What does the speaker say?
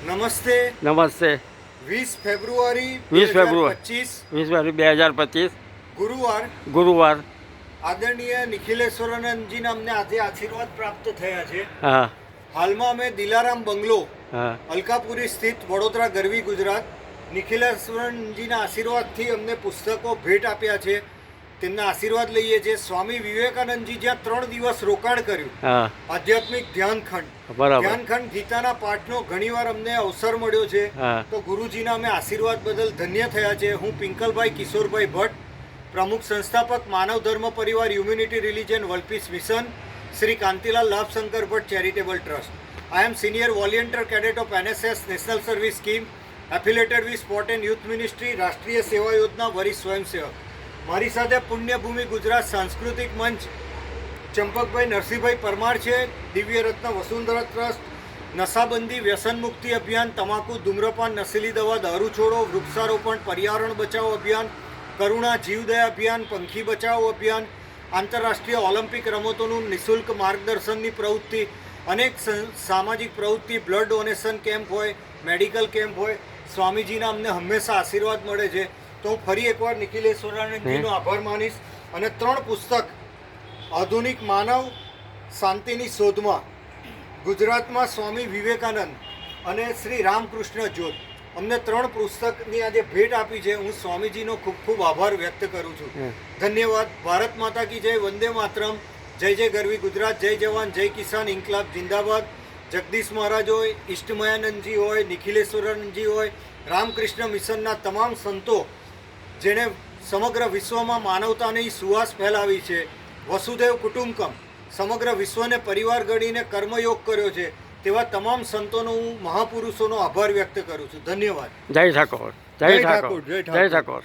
નમસ્તે. નમસ્તે. 20 ફેબ્રુઆરી 20 ફેબ્રુઆરી 2025 ગુરુવાર ગુરુવાર આદરણીય નિખિલેશ્વરાનંદજીના અમને આજે આશીર્વાદ પ્રાપ્ત થયા છે. હા હાલમાં અમે દિલારામ બંગલો હા અલકાપુરી સ્થિત વડોદરા ગરવી ગુજરાત નિખિલેશ્વરનજીના આશીર્વાદથી અમને પુસ્તકો ભેટ આપ્યા છે. તેમના આશીર્વાદ લઈએ છીએ. સ્વામી વિવેકાનંદજી જ્યાં 3 દિવસ રોકાણ કર્યું, હા આધ્યાત્મિક ધ્યાનખંડ બરાબર. ધ્યાનખંડ ગીતાના પાઠનો ઘણીવાર અમને અવસર મળ્યો છે. હા તો ગુરુજીના અમે આશીર્વાદ બદલ ધન્ય થયા છે. હું પિંકલભાઈ કિશોરભાઈ ભટ્ટ, પ્રમુખ સંસ્થાપક Manav Dharma Parivar humanity religion world mission, Shri Kantilal Labhshankar Bhatt charitable trust. I am senior volunteer cadet of NSS national service scheme, affiliated with sport and youth ministry, Rashtriya Seva યોજના, વરિષ્ઠ સ્વયંસેવક. મારી સાથે પુણ્યભૂમિ ગુજરાત સાંસ્કૃતિક મંચ ચંપકભાઈ નરસિંહભાઈ પરમાર છે, દિવ્ય રત્ન વસુંધરા ટ્રસ્ટ, નશાબંધી વ્યસન મુક્તિ અભિયાન, તમાકુ ધૂમ્રપાન નશીલી દવા દારૂ છોડો, વૃક્ષારોપણ પર્યાવરણ બચાવો અભિયાન, કરુણા જીવદયા અભિયાન, પંખી બચાવો અભિયાન, આંતરરાષ્ટ્રીય ઓલિમ્પિક રમતોનું નિઃશુલ્ક માર્ગદર્શનની પ્રવૃત્તિ, અનેક સામાજિક પ્રવૃત્તિ, બ્લડ ડોનેશન કેમ્પ હોય, મેડિકલ કેમ્પ હોય. સ્વામીજીના અમને હંમેશા આશીર્વાદ મળે છે. તો હું ફરી એકવાર નિખિલેશ્વરાનંદજીનો આભાર માનીશ. અને 3 પુસ્તક, આધુનિક માનવ, શાંતિની શોધમાં, ગુજરાતમાં સ્વામી વિવેકાનંદ અને શ્રી રામકૃષ્ણ જ્યોત, અમને 3 પુસ્તકની આજે ભેટ આપી છે. હું સ્વામીજીનો ખૂબ ખૂબ આભાર વ્યક્ત કરું છું. ધન્યવાદ. ભારત માતા કી જય. વંદે માતરમ. જય જય ગરવી ગુજરાત. જય જવાન જય કિસાન. ઇન્કલાબ જિંદાબાદ. જગદીશ મહારાજ હોય, ઇષ્ટમયાનંદજી હોય, નિખિલેશ્વરાનંદજી હોય, રામકૃષ્ણ મિશનના તમામ સંતો જેણે સમગ્ર વિશ્વમાં માનવતાની સુવાસ ફેલાવી છે, વસુદેવ કુટુંબકમ, સમગ્ર વિશ્વને પરિવાર ગણીને કર્મયોગ કર્યો છે, તેવા તમામ સંતોનો હું મહાપુરુષોનો આભાર વ્યક્ત કરું છું. ધન્યવાદ. જય ઠાકોર. જય ઠાકોર. જય ઠાકોર.